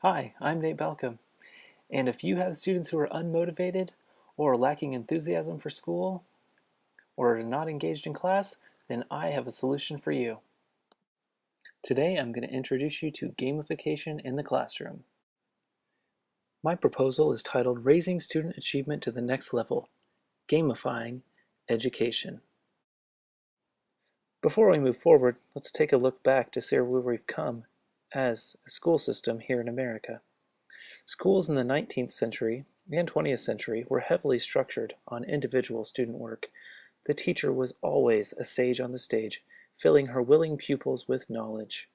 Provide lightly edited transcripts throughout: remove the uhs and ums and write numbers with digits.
Hi, I'm Nate Balcom, and if you have students who are unmotivated or lacking enthusiasm for school or are not engaged in class, then I have a solution for you. Today I'm going to introduce you to gamification in the classroom. My proposal is titled Raising Student Achievement to the Next Level, Gamifying Education. Before we move forward, let's take a look back to see where we've come as a school system here in America. Schools in the 19th century and 20th century were heavily structured on individual student work. The teacher was always a sage on the stage, filling her willing pupils with knowledge.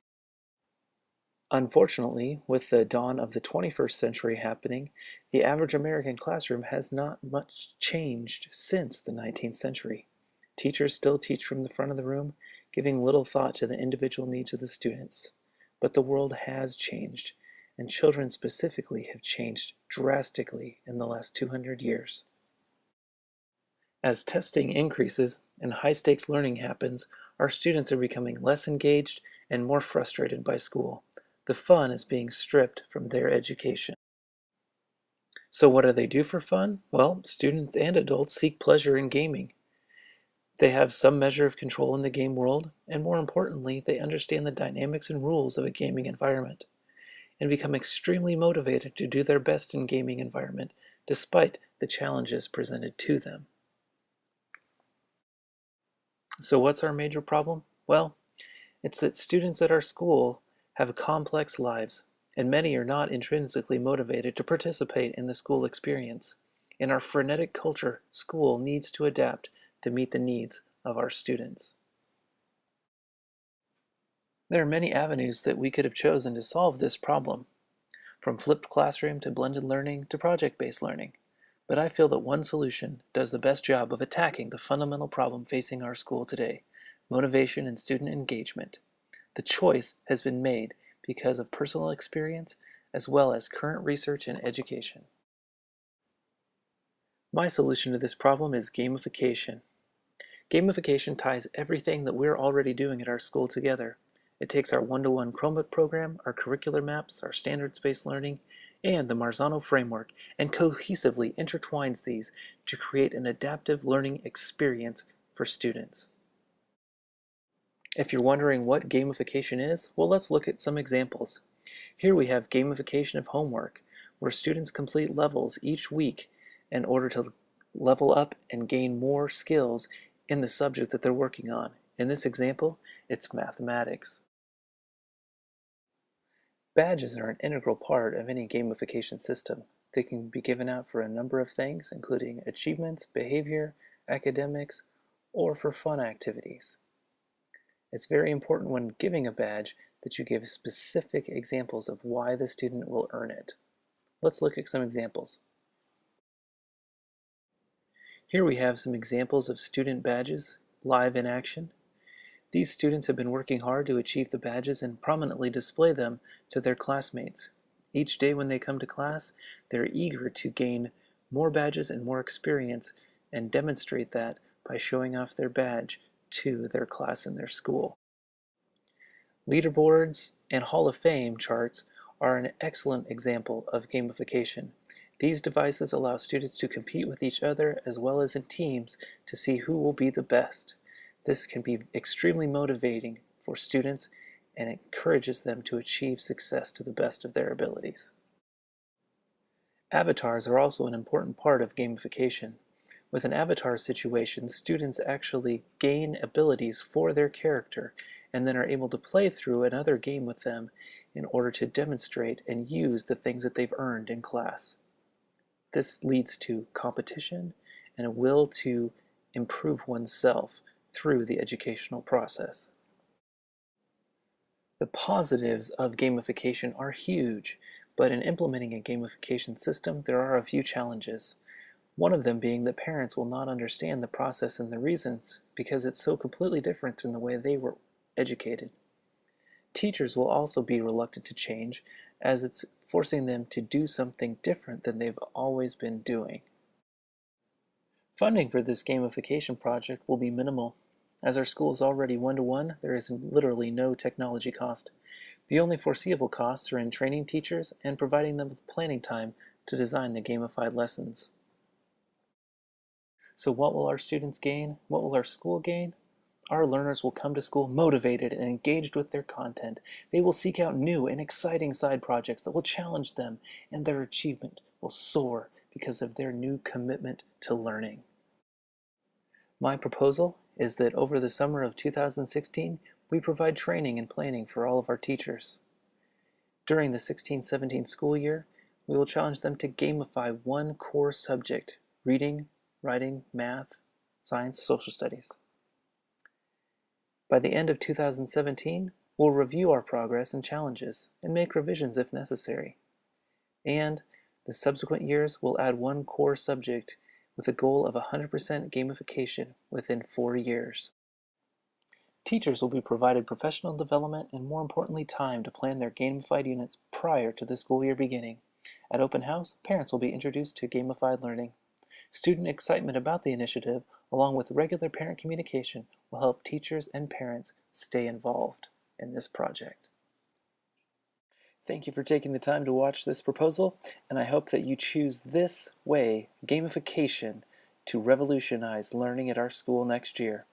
Unfortunately, with the dawn of the 21st century happening, the average American classroom has not much changed since the 19th century. Teachers still teach from the front of the room, giving little thought to the individual needs of the students. But the world has changed, and children specifically have changed drastically in the last 200 years. As testing increases and high-stakes learning happens, our students are becoming less engaged and more frustrated by school. The fun is being stripped from their education. So what do they do for fun? Well, students and adults seek pleasure in gaming. They have some measure of control in the game world, and more importantly, they understand the dynamics and rules of a gaming environment, and become extremely motivated to do their best in gaming environment, despite the challenges presented to them. So what's our major problem? Well, it's that students at our school have complex lives, and many are not intrinsically motivated to participate in the school experience. In our frenetic culture, school needs to adapt to meet the needs of our students. There are many avenues that we could have chosen to solve this problem, from flipped classroom to blended learning to project-based learning. But I feel that one solution does the best job of attacking the fundamental problem facing our school today: motivation and student engagement. The choice has been made because of personal experience as well as current research and education. My solution to this problem is gamification. Gamification ties everything that we're already doing at our school together. It takes our one-to-one Chromebook program, our curricular maps, our standards-based learning, and the Marzano framework, and cohesively intertwines these to create an adaptive learning experience for students. If you're wondering what gamification is, well, let's look at some examples. Here we have gamification of homework, where students complete levels each week in order to level up and gain more skills in the subject that they're working on. In this example, it's mathematics. Badges are an integral part of any gamification system. They can be given out for a number of things, including achievements, behavior, academics, or for fun activities. It's very important when giving a badge that you give specific examples of why the student will earn it. Let's look at some examples. Here we have some examples of student badges live in action. These students have been working hard to achieve the badges and prominently display them to their classmates. Each day when they come to class, they're eager to gain more badges and more experience and demonstrate that by showing off their badge to their class and their school. Leaderboards and Hall of Fame charts are an excellent example of gamification. These devices allow students to compete with each other as well as in teams to see who will be the best. This can be extremely motivating for students and encourages them to achieve success to the best of their abilities. Avatars are also an important part of gamification. With an avatar situation, students actually gain abilities for their character and then are able to play through another game with them in order to demonstrate and use the things that they've earned in class. This leads to competition and a will to improve oneself through the educational process. The positives of gamification are huge, but in implementing a gamification system, there are a few challenges. One of them being that parents will not understand the process and the reasons because it's so completely different from the way they were educated. Teachers will also be reluctant to change as it's forcing them to do something different than they've always been doing. Funding for this gamification project will be minimal. As our school is already one-to-one, there is literally no technology cost. The only foreseeable costs are in training teachers and providing them with planning time to design the gamified lessons. So what will our students gain? What will our school gain? Our learners will come to school motivated and engaged with their content. They will seek out new and exciting side projects that will challenge them, and their achievement will soar because of their new commitment to learning. My proposal is that over the summer of 2016, we provide training and planning for all of our teachers. During the 16-17 school year, we will challenge them to gamify one core subject: reading, writing, math, science, social studies. By the end of 2017, we'll review our progress and challenges and make revisions if necessary. And the subsequent years will add one core subject with a goal of 100% gamification within 4 years. Teachers will be provided professional development and, more importantly, time to plan their gamified units prior to the school year beginning. At Open House, parents will be introduced to gamified learning. Student excitement about the initiative, along with regular parent communication, will help teachers and parents stay involved in this project. Thank you for taking the time to watch this proposal, and I hope that you choose this way, gamification, to revolutionize learning at our school next year.